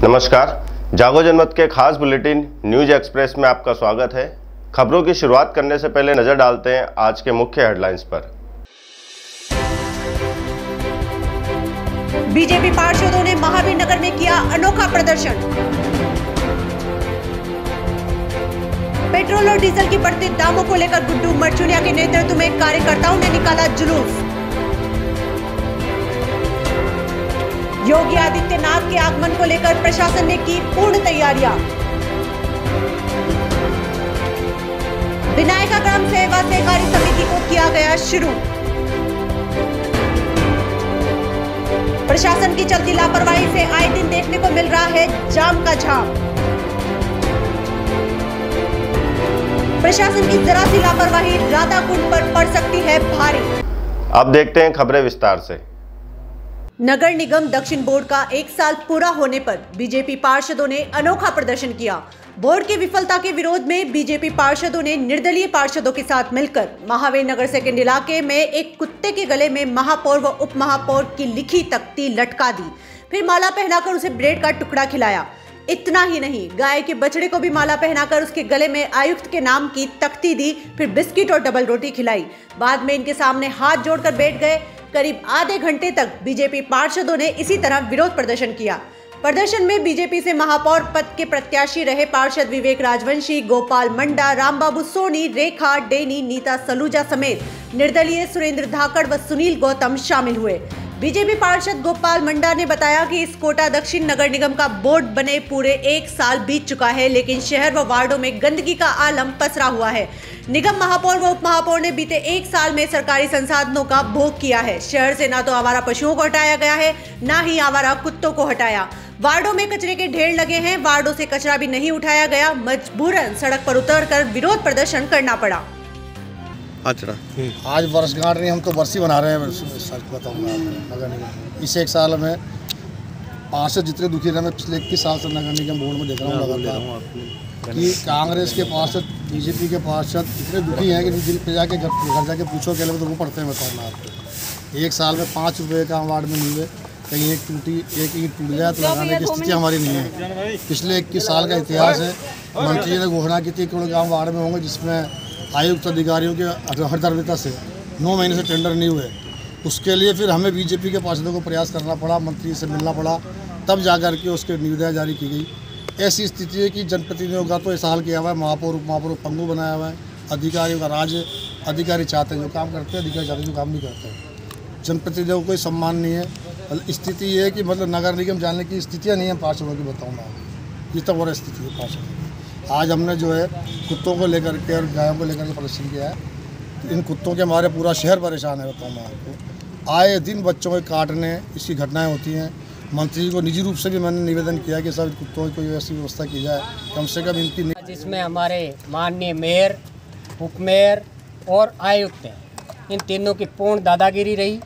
नमस्कार, जागो जनमत के खास बुलेटिन न्यूज एक्सप्रेस में आपका स्वागत है। खबरों की शुरुआत करने से पहले नजर डालते हैं आज के मुख्य हेडलाइंस पर। बीजेपी पार्षदों ने महावीर नगर में किया अनोखा प्रदर्शन। पेट्रोल और डीजल की बढ़ते दामों को लेकर गुड्डू मरचुनिया के नेतृत्व में कार्यकर्ताओं ने निकाला जुलूस। योगी आदित्यनाथ के आगमन को लेकर प्रशासन ने की पूर्ण तैयारियां। विनायका ग्राम सेवा सहकारी समिति को किया गया शुरू। प्रशासन की चलती लापरवाही से आए दिन देखने को मिल रहा है जाम का झाम। प्रशासन की जरा सी लापरवाही राधाकुंड पर पड़ सकती है भारी। अब देखते हैं खबरें विस्तार से। नगर निगम दक्षिण बोर्ड का 1 साल पूरा होने पर बीजेपी पार्षदों ने अनोखा प्रदर्शन किया। बोर्ड की विफलता के विरोध में बीजेपी पार्षदों ने निर्दलीय पार्षदों के साथ मिलकर महावीर नगर सेकंड इलाके में एक कुत्ते के गले में महापौर व उप महापौर की लिखी तख्ती लटका दी। फिर माला पहनाकर उसे ब्रेड का टुकड़ा खिलाया। इतना ही नहीं, गाय के बछड़े को भी माला पहनाकर उसके गले में आयुक्त के नाम की तख्ती दी। फिर बिस्किट और डबल रोटी खिलाई। बाद में इनके सामने हाथ जोड़कर बैठ गए। करीब आधे घंटे तक बीजेपी पार्षदों ने इसी तरह विरोध प्रदर्शन किया। प्रदर्शन में बीजेपी से महापौर पद के प्रत्याशी रहे पार्षद विवेक राजवंशी, गोपाल मंडा, रामबाबू सोनी, रेखा डेनी, नीता सलूजा समेत निर्दलीय सुरेंद्र धाकड़ व सुनील गौतम शामिल हुए। बीजेपी पार्षद गोपाल मंडा ने बताया कि इस कोटा दक्षिण नगर निगम का बोर्ड बने पूरे 1 साल बीत चुका है, लेकिन शहर व वार्डों में गंदगी का आलम पसरा हुआ है। निगम महापौर व उप महापौर ने बीते 1 साल में सरकारी संसाधनों का भोग किया है। शहर से ना तो आवारा पशुओं को हटाया गया है, ना ही आवारा कुत्तों को हटाया। वार्डों में कचरे के ढेर लगे हैं, वार्डों से कचरा भी नहीं उठाया गया। मजबूरन सड़क पर उतरकर विरोध प्रदर्शन करना पड़ा। आज वर्षगांठ नहीं, हम तो वर्षी बना रहे हैं। सच बताऊंगा नगर निगम इस 1 साल में पार्षद जितने दुखी रहे, मैं पिछले 21 साल से नगर निगम बोर्ड में देख रहा हूँ लगातार कि कांग्रेस के पार्षद, बीजेपी के पार्षद इतने दुखी हैं कि दिल पे जाके घर जाके पूछो के तो वो पढ़ते हैं। बताऊँ मैं आपको 1 साल में 5 रुपये का वार्ड में नहीं हुए। कहीं एक ईंट टूट जाए तो लगाने की स्थिति हमारी नहीं है। पिछले 21 साल का इतिहास है। मंत्री ने घोषणा की थी कि गाँव वार्ड में होंगे, जिसमें आयुक्त अधिकारियों के हरदर्मिता से 9 महीने से टेंडर नहीं हुए। उसके लिए फिर हमें बीजेपी के पार्षदों को प्रयास करना पड़ा, मंत्री से मिलना पड़ा, तब जाकर के उसके निविदाएं जारी की गई। ऐसी स्थिति है कि जनप्रतिनिधियों का तो ऐसा हाल किया हुआ है, महापौर उप महापौर पंगु बनाया हुआ है। अधिकारियों का राज, अधिकारी चाहते हैं जो काम करते हैं, अधिकारी चाहते हैं जो काम नहीं करते हैं। जनप्रतिनिधियों को कोई सम्मान नहीं है। स्थिति ये है कि मतलब नगर निगम जाने की स्थितियाँ नहीं है पार्षदों की। बताऊँ मैं, ये तो और स्थिति है पार्षद। आज हमने जो है कुत्तों को लेकर के और गायों को लेकर के प्रदर्शन किया है। इन कुत्तों के हमारे पूरा शहर परेशान है। बताऊँ मैं आपको, आए दिन बच्चों को काटने इसकी घटनाएं होती हैं। मंत्री को निजी रूप से भी मैंने निवेदन किया कि सब कुत्तों की कोई ऐसी व्यवस्था की जाए, कम से कम इनकी। जिसमें हमारे माननीय मेयर, उपमेयर और आयुक्त हैं, इन तीनों की पूर्ण दादागिरी रही।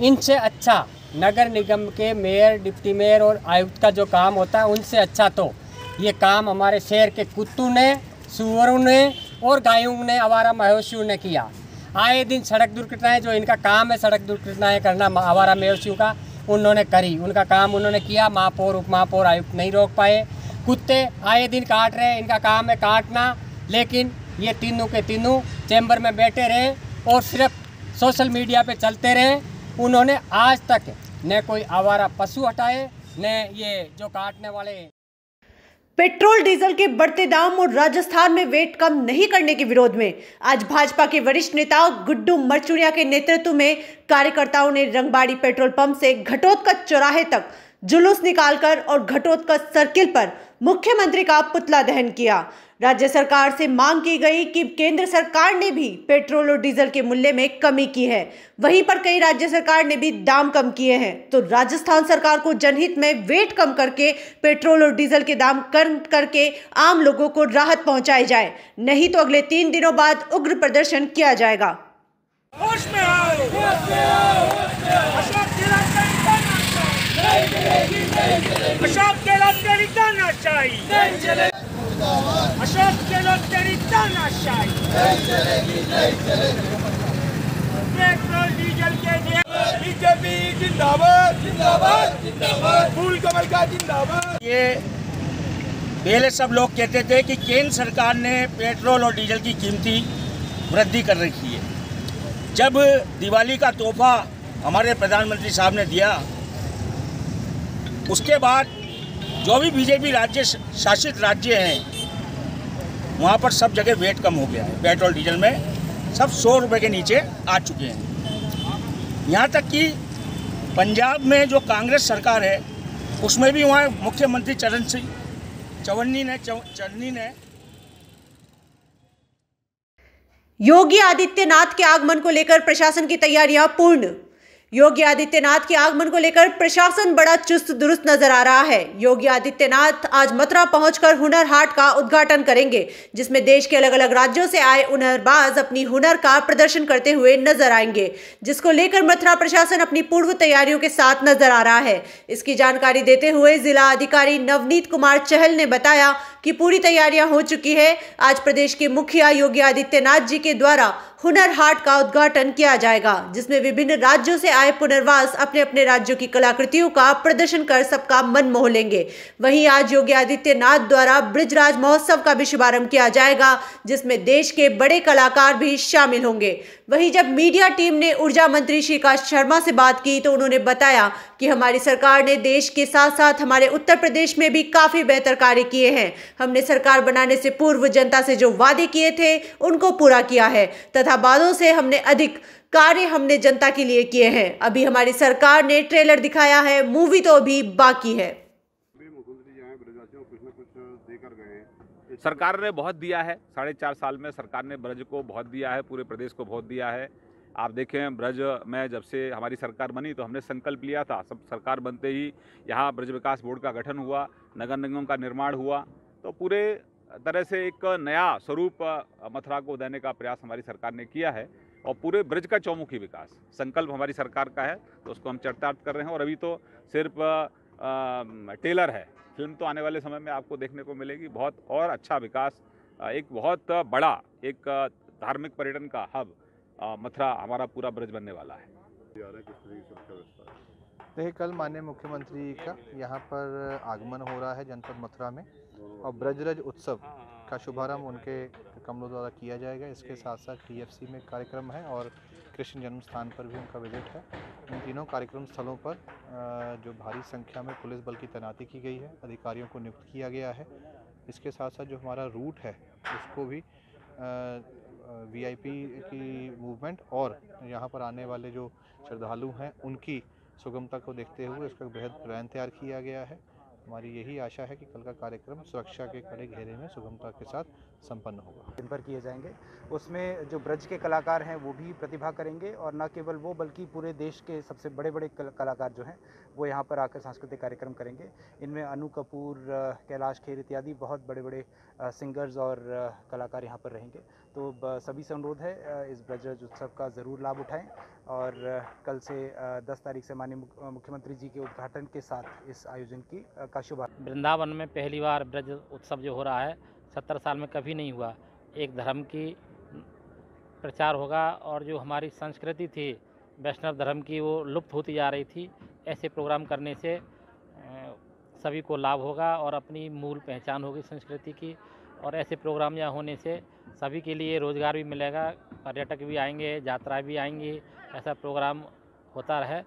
इनसे अच्छा नगर निगम के मेयर, डिप्टी मेयर और आयुक्त का जो काम होता है, उनसे अच्छा तो ये काम हमारे शहर के कुत्तों ने, सुअरों ने और गायों ने, आवारा मवेशियों ने किया। आए दिन सड़क दुर्घटनाएं, जो इनका काम है सड़क दुर्घटनाएं करना आवारा मवेशियों का, उन्होंने करी, उनका काम उन्होंने किया। महापौर उप महापौर आयुक्त नहीं रोक पाए। कुत्ते आए दिन काट रहे, इनका काम है काटना, लेकिन ये तीनों के तीनों चैम्बर में बैठे रहे और सिर्फ सोशल मीडिया पे चलते रहे। उन्होंने आज तक न कोई आवारा पशु हटाए, न ये जो काटने वाले। पेट्रोल डीजल के बढ़ते दाम और राजस्थान में वेट कम नहीं करने के विरोध में आज भाजपा के वरिष्ठ नेता गुड्डू मरचुनिया के नेतृत्व में कार्यकर्ताओं ने रंगबाड़ी पेट्रोल पंप से घटोत्कच चौराहे तक जुलूस निकालकर और घटोत्कच सर्किल पर मुख्यमंत्री का पुतला दहन किया। राज्य सरकार से मांग की गई कि केंद्र सरकार ने भी पेट्रोल और डीजल के मूल्य में कमी की है, वहीं पर कई राज्य सरकार ने भी दाम कम किए हैं। तो राजस्थान सरकार को जनहित में वेट कम करके पेट्रोल और डीजल के दाम कम करके आम लोगों को राहत पहुंचाई जाए, नहीं तो अगले 3 दिनों बाद उग्र प्रदर्शन किया जाएगा। होश में आओ, होश में आओ, अशोक गहलोत तेरी तानाशाही, अशोक गहलोत तेरी तानाशाही, पेट्रोल डीजल के लिए बीजेपी जिंदाबाद जिंदाबाद। जिंदाबाद, फूल कमल का जिंदाबाद। ये पहले सब लोग कहते थे कि केंद्र सरकार ने पेट्रोल और डीजल की कीमती वृद्धि कर रखी है। जब दिवाली का तोहफा हमारे प्रधानमंत्री साहब ने दिया, उसके बाद जो भी बीजेपी राज्य शासित राज्य हैं वहाँ पर सब जगह वेट कम हो गया है। पेट्रोल डीजल में सब 100 रुपये के नीचे आ चुके हैं। यहाँ तक कि पंजाब में जो कांग्रेस सरकार है उसमें भी वहाँ मुख्यमंत्री चन्नी ने योगी आदित्यनाथ के आगमन को लेकर प्रशासन की तैयारियां पूर्ण। योगी आदित्यनाथ के आगमन को लेकर प्रशासन बड़ा चुस्त दुरुस्त नजर आ रहा है। योगी आदित्यनाथ आज मथुरा पहुंचकर हुनर हाट का उद्घाटन करेंगे, जिसमें देश के अलग अलग राज्यों से आए हुनरबाज अपनी हुनर का प्रदर्शन करते हुए नजर आएंगे, जिसको लेकर मथुरा प्रशासन अपनी पूर्व तैयारियों के साथ नजर आ रहा है। इसकी जानकारी देते हुए जिला अधिकारी नवनीत कुमार चहल ने बताया कि पूरी तैयारियां हो चुकी है। आज प्रदेश के मुखिया योगी आदित्यनाथ जी के द्वारा हुनर हाट का उद्घाटन किया जाएगा, जिसमें विभिन्न राज्यों से आए पुनर्वास अपने अपने राज्यों की कलाकृतियों का प्रदर्शन कर सबका मन मोह लेंगे। वहीं आज योगी आदित्यनाथ द्वारा ब्रिजराज महोत्सव का भी शुभारंभ किया जाएगा, जिसमें देश के बड़े कलाकार भी शामिल होंगे। वहीं जब मीडिया टीम ने ऊर्जा मंत्री श्रीकांत शर्मा से बात की तो उन्होंने बताया कि हमारी सरकार ने देश के साथ साथ हमारे उत्तर प्रदेश में भी काफी बेहतर कार्य किए हैं। हमने सरकार बनाने से पूर्व जनता से जो वादे किए थे उनको पूरा किया है तथा वादों से हमने अधिक कार्य हमने जनता के लिए किए हैं। अभी हमारी सरकार ने ट्रेलर दिखाया है, मूवी तो अभी बाकी है। सरकार ने बहुत दिया है, 4.5 साल में सरकार ने ब्रज को बहुत दिया है, पूरे प्रदेश को बहुत दिया है। आप देखें ब्रज में जब से हमारी सरकार बनी तो हमने संकल्प लिया था, सब सरकार बनते ही यहाँ ब्रज विकास बोर्ड का गठन हुआ, नगर निगम का निर्माण हुआ, तो पूरे तरह से एक नया स्वरूप मथुरा को देने का प्रयास हमारी सरकार ने किया है और पूरे ब्रज का चौमुखी विकास संकल्प हमारी सरकार का है, तो उसको हम चरितार्थ कर रहे हैं। और अभी तो सिर्फ टेलर है, फिल्म तो आने वाले समय में आपको देखने को मिलेगी। बहुत और अच्छा विकास, एक बहुत बड़ा एक धार्मिक पर्यटन का हब मथुरा हमारा पूरा ब्रज बनने वाला है। देखिए, कल माननीय मुख्यमंत्री का यहाँ पर आगमन हो रहा है जनपद मथुरा में और ब्रजरज उत्सव का शुभारंभ उनके कमलों द्वारा किया जाएगा। इसके साथ साथ TFC में कार्यक्रम है और कृष्ण जन्म स्थान पर भी उनका विजिट है। इन तीनों कार्यक्रम स्थलों पर जो भारी संख्या में पुलिस बल की तैनाती की गई है, अधिकारियों को नियुक्त किया गया है। इसके साथ साथ जो हमारा रूट है उसको भी VIP की मूवमेंट और यहाँ पर आने वाले जो श्रद्धालु हैं उनकी सुगमता को देखते हुए उसका बेहद प्लान तैयार किया गया है। हमारी यही आशा है कि कल का कार्यक्रम सुरक्षा के कड़े घेरे में सुगमता के साथ संपन्न होगा। दिन भर किए जाएंगे, उसमें जो ब्रज के कलाकार हैं वो भी प्रतिभा करेंगे और न केवल वो बल्कि पूरे देश के सबसे बड़े बड़े कलाकार जो हैं वो यहाँ पर आकर सांस्कृतिक कार्यक्रम करेंगे। इनमें अनु कपूर, कैलाश खेर इत्यादि बहुत बड़े बड़े सिंगर्स और कलाकार यहाँ पर रहेंगे। तो सभी से अनुरोध है इस ब्रजरज उत्सव का ज़रूर लाभ उठाएं और कल से 10 तारीख से माननीय मुख्यमंत्री जी के उद्घाटन के साथ इस आयोजन की का शुभारंभ। वृंदावन में पहली बार ब्रज उत्सव जो हो रहा है 70 साल में कभी नहीं हुआ। एक धर्म की प्रचार होगा और जो हमारी संस्कृति थी वैष्णव धर्म की वो लुप्त होती जा रही थी। ऐसे प्रोग्राम करने से सभी को लाभ होगा और अपनी मूल पहचान होगी संस्कृति की। और ऐसे प्रोग्राम यहाँ होने से सभी के लिए रोज़गार भी मिलेगा, पर्यटक भी आएंगे, यात्राएं भी आएंगी। ऐसा प्रोग्राम होता रहे।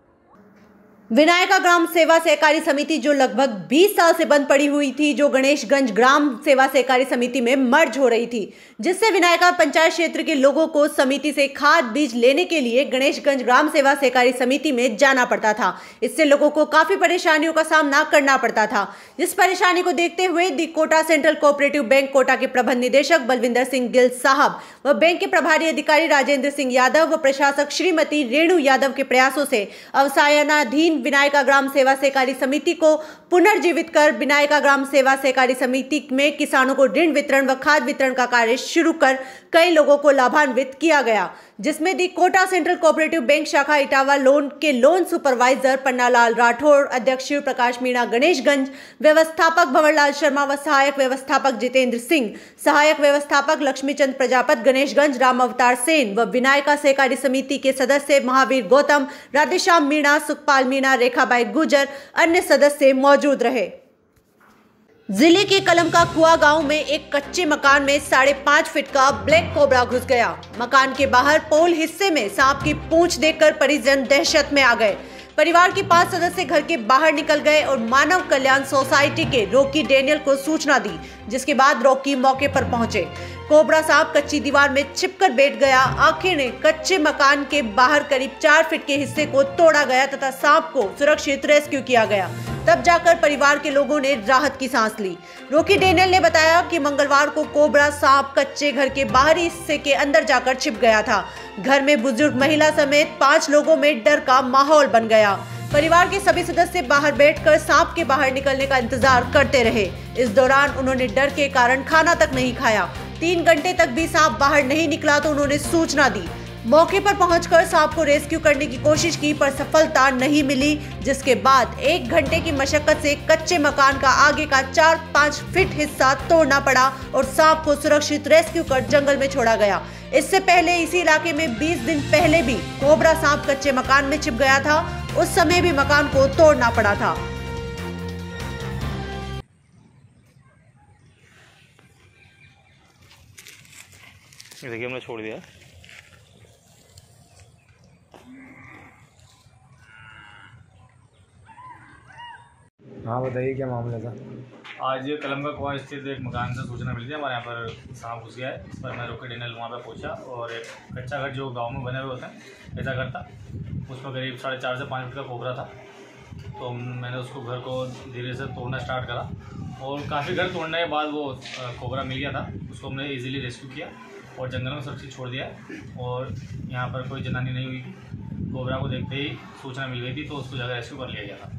विनायका ग्राम सेवा सहकारी समिति जो लगभग 20 साल से बंद पड़ी हुई थी, जो गणेशगंज ग्राम सेवा सहकारी समिति में मर्ज हो रही थी, जिससे विनायका पंचायत क्षेत्र के लोगों को समिति से खाद बीज लेने के लिए गणेशगंज ग्राम सेवा सहकारी समिति में जाना पड़ता था। इससे लोगों को काफी परेशानियों का सामना करना पड़ता था। इस परेशानी को देखते हुए the Kota central cooperative bank Kota के प्रबंध निदेशक बलविंदर सिंह गिल साहब व बैंक के प्रभारी अधिकारी राजेंद्र सिंह यादव व प्रशासक श्रीमती रेणु यादव के प्रयासों से अवसायनाधीन विनायका ग्राम सेवा सहकारी समिति को पुनर्जीवित कर विनायका ग्राम सेवा सहकारी समिति में किसानों को ऋण वितरण व खाद वितरण का कार्य शुरू कर कई लोगों को लाभान्वित किया गया, जिसमें दी कोटा सेंट्रल कोऑपरेटिव बैंक शाखा इटावा लोन के लोन सुपरवाइजर पन्नालाल राठौड़, अध्यक्ष शिव प्रकाश मीणा गणेशगंज, व्यवस्थापक भंवरलाल शर्मा व सहायक व्यवस्थापक जितेंद्र सिंह, सहायक व्यवस्थापक लक्ष्मीचंद प्रजापत गणेशगंज, राम अवतार सेन व विनायका सहकारी समिति के सदस्य महावीर गौतम, राधेश्याम मीणा, सुखपाल मीणा मीना, रेखाबाई गुजर अन्य सदस्य मौजूद रहे। जिले के कलम का कुआ गांव में एक कच्चे मकान में 5.5 फीट का ब्लैक कोबरा घुस गया। मकान के बाहर पोल हिस्से में सांप की पूंछ देखकर परिजन दहशत में आ गए। परिवार के 5 सदस्य घर के बाहर निकल गए और मानव कल्याण सोसाइटी के रॉकी डेनियल को सूचना दी, जिसके बाद रॉकी मौके पर पहुंचे। कोबरा सांप कच्ची दीवार में छिपकर बैठ गया। आखिर ने कच्चे मकान के बाहर करीब 4 फीट के हिस्से को तोड़ा गया तथा सांप को सुरक्षित रेस्क्यू किया गया। तब जाकर परिवार के लोगों ने राहत की सांस ली। रॉकी डेनियल ने बताया कि मंगलवार को कोबरा सांप कच्चे घर के बाहरी हिस्से के अंदर जाकर छिप गया था। घर में बुजुर्ग महिला समेत 5 लोगों में डर का माहौल बन गया। परिवार के सभी सदस्य बाहर बैठकर सांप के बाहर निकलने का इंतजार करते रहे। इस दौरान उन्होंने डर के कारण खाना तक नहीं खाया। 3 घंटे तक भी सांप बाहर नहीं निकला तो उन्होंने सूचना दी। मौके पर पहुंचकर सांप को रेस्क्यू करने की कोशिश की पर सफलता नहीं मिली, जिसके बाद 1 घंटे की मशक्कत से कच्चे मकान का आगे का 4-5 फीट हिस्सा तोड़ना पड़ा और सांप को सुरक्षित रेस्क्यू कर जंगल में छोड़ा गया। इससे पहले इसी इलाके में 20 दिन पहले भी कोबरा सांप कच्चे मकान में छिप गया था। उस समय भी मकान को तोड़ना पड़ा था। देखिए हमने छोड़ दिया। हाँ बताइए क्या मामला था? आज कलम का कुआं स्थित एक मकान से सूचना मिली थी हमारे यहाँ पर सांप घुस गया है। इस पर मैं रॉकी डेनियल वहाँ पर पहुँचा और एक कच्चा घर जो गांव में बने हुए होते हैं ऐसा घर था, उस पर करीब 4.5 से 5 फीट का कोबरा था। तो मैंने उसको घर को धीरे से तोड़ना स्टार्ट करा और काफ़ी घर तोड़ने के बाद वो कोबरा मिल गया था। उसको हमने ईजिली रेस्क्यू किया और जंगल में सुरक्षित छोड़ दिया और यहाँ पर कोई जनानी नहीं हुई थी। कोबरा को देखते ही सूचना मिल गई थी तो उसको जगह रेस्क्यू कर लिया गया था।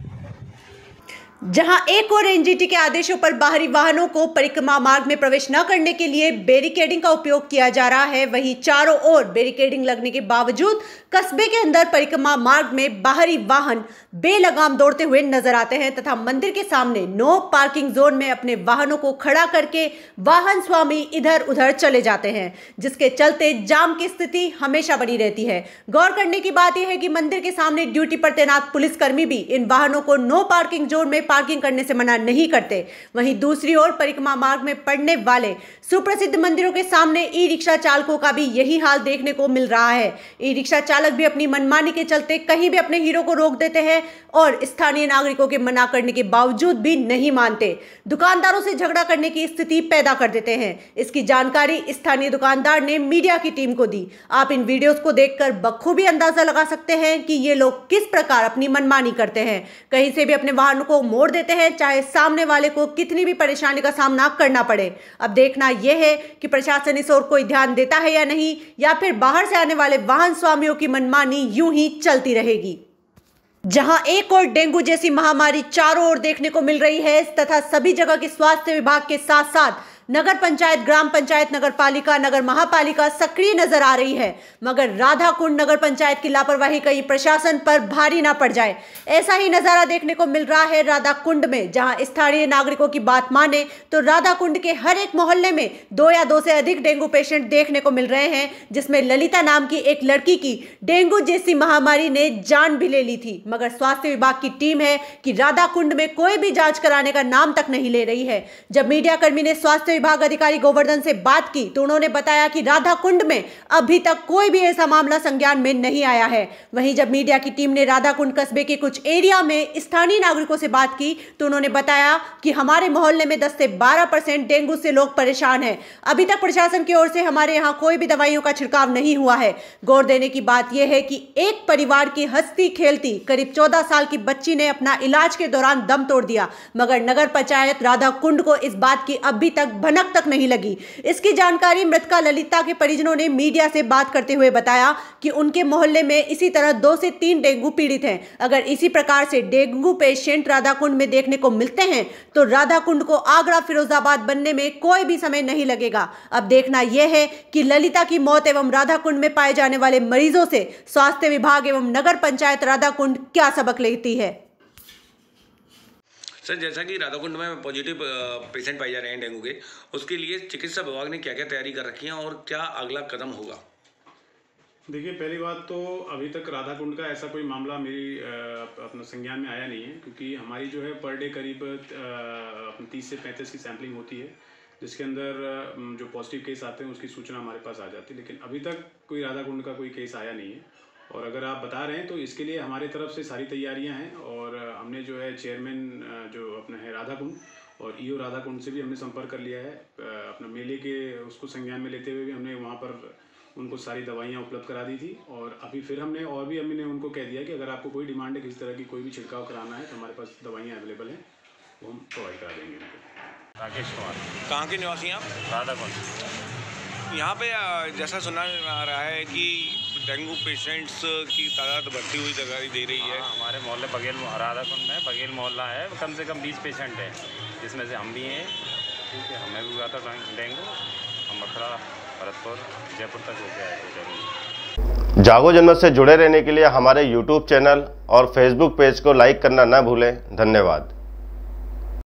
जहां एक और एनजीटी के आदेशों पर बाहरी वाहनों को परिक्रमा मार्ग में प्रवेश न करने के लिए बैरिकेडिंग का उपयोग किया जा रहा है, वहीं चारों ओर बैरिकेडिंग लगने के बावजूद कस्बे के अंदर परिक्रमा मार्ग में बाहरी वाहन बेलगाम दौड़ते हुए नजर आते हैं तथा मंदिर के सामने नो पार्किंग जोन में अपने वाहनों को खड़ा करके वाहन स्वामी इधर उधर चले जाते हैं, जिसके चलते जाम की स्थिति हमेशा बनी रहती है। गौर करने की बात यह है कि मंदिर के सामने ड्यूटी पर तैनात पुलिसकर्मी भी इन वाहनों को नो पार्किंग जोन में पार्किंग करने से मना नहीं करते। वहीं दूसरी ओर परिक्रमा मार्ग में पड़ने वाले सुप्रसिद्ध मंदिरों के सामने ई रिक्शा चालकों का भी यही हाल देखने को मिल रहा है। ई रिक्शा चालक भी अपनी मनमानी के चलते कहीं भी अपने हीरो को रोक देते हैं और स्थानीय नागरिकों के मना करने के बावजूद भी नहीं मानते। दुकानदारों से झगड़ा करने की स्थिति पैदा कर देते हैं। इसकी जानकारी स्थानीय दुकानदार ने मीडिया की टीम को दी। आप इन वीडियोस को देखकर बखूबी अंदाजा लगा सकते हैं कि ये लोग किस प्रकार अपनी मनमानी करते हैं। कहीं से भी अपने वाहनों को मोड़ देते हैं, चाहे सामने वाले को कितनी भी परेशानी का सामना करना पड़े। अब देखना यह है कि प्रशासन इस ओर कोई ध्यान देता है या नहीं, या फिर बाहर से आने वाले वाहन स्वामियों की मनमानी यूं ही चलती रहेगी। जहां एक और डेंगू जैसी महामारी चारों ओर देखने को मिल रही है तथा सभी जगह के स्वास्थ्य विभाग के साथ साथ नगर पंचायत, ग्राम पंचायत, नगर पालिका, नगर महापालिका सक्रिय नजर आ रही है, मगर राधा कुंड नगर पंचायत की लापरवाही कहीं प्रशासन पर भारी ना पड़ जाए, ऐसा ही नजारा देखने को मिल रहा है राधा कुंड में। जहां स्थानीय नागरिकों की बात माने तो राधा कुंड के हर एक मोहल्ले में 2 या 2 से अधिक डेंगू पेशेंट देखने को मिल रहे हैं, जिसमें ललिता नाम की एक लड़की की डेंगू जैसी महामारी ने जान भी ले ली थी। मगर स्वास्थ्य विभाग की टीम है कि राधा कुंड में कोई भी जांच कराने का नाम तक नहीं ले रही है। जब मीडिया कर्मी ने स्वास्थ्य विभाग अधिकारी गोवर्धन से बात की तो उन्होंने बताया कि राधा कुंड में अभी तक कोई भी ऐसा मामला संज्ञान में नहीं आया है। वहीं जब मीडिया की टीम ने राधा कुंड कस्बे के कुछ एरिया में स्थानीय नागरिकों से बात की तो उन्होंने बताया कि हमारे मोहल्ले में 10 से 12% डेंगू से लोग परेशान हैं। अभी तक प्रशासन की ओर से हमारे यहाँ कोई भी दवाइयों का छिड़काव नहीं हुआ है। गौर देने की बात यह है कि एक परिवार की हंसती खेलती करीब 14 साल की बच्ची ने अपना इलाज के दौरान दम तोड़ दिया, मगर नगर पंचायत राधा कुंड को इस बात की अभी तक भनक तक नहीं लगी। इसकी जानकारी मृतका ललिता के परिजनों ने मीडिया से बात करते हुए बताया कि उनके मोहल्ले में इसी तरह 2 से 3 डेंगू पीड़ित हैं। अगर इसी प्रकार से डेंगू पेशेंट राधा कुंड में देखने को मिलते हैं तो राधा कुंड को आगरा फिरोजाबाद बनने में कोई भी समय नहीं लगेगा। अब देखना यह है कि ललिता की मौत एवं राधा कुंड में पाए जाने वाले मरीजों से स्वास्थ्य विभाग एवं नगर पंचायत राधा कुंड क्या सबक लेती है। सर, जैसा कि राधाकुंड में पॉजिटिव पेशेंट पाए जा रहे हैं डेंगू के, उसके लिए चिकित्सा विभाग ने क्या क्या तैयारी कर रखी है और क्या अगला कदम होगा? देखिए, पहली बात तो अभी तक राधा कुंड का ऐसा कोई मामला मेरी अपना संज्ञान में आया नहीं है, क्योंकि हमारी जो है पर डे करीब 30 से 35 की सैम्पलिंग होती है, जिसके अंदर जो पॉजिटिव केस आते हैं उसकी सूचना हमारे पास आ जाती है। लेकिन अभी तक कोई राधा कुंड का कोई केस आया नहीं है, और अगर आप बता रहे हैं तो इसके लिए हमारी तरफ से सारी तैयारियां हैं, और हमने जो है चेयरमैन जो अपना है राधा कुंड और ईओ राधा कुंड से भी हमने संपर्क कर लिया है। अपना मेले के उसको संज्ञान में लेते हुए भी हमने वहाँ पर उनको सारी दवाइयाँ उपलब्ध करा दी थी, और अभी फिर हमने उनको कह दिया कि अगर आपको कोई डिमांड है किसी तरह की कोई भी छिड़काव कराना है तो हमारे पास दवाइयाँ अवेलेबल हैं, वो हम प्रोवाइड करा देंगे उनको। राकेश कुमार। कहाँ के निवासी हैं आप? राधा कुंड। यहाँ पे जैसा सुना आ रहा है कि डेंगू पेशेंट्स की तादाद बढ़ती हुई दिखाई दे रही है। हमारे मोहल्ले बघेल राधा कुंड में बघेल मोहल्ला है, कम से कम 20 पेशेंट हैं, जिसमें से हम भी हैं। ठीक है, हमें भी हुआ था डेंगू, हम मथुरा, भरतपुर, जयपुर तक होके आए थे डेंगू। जागो जनमत से जुड़े रहने के लिए हमारे YouTube चैनल और Facebook पेज को लाइक करना ना भूलें। धन्यवाद।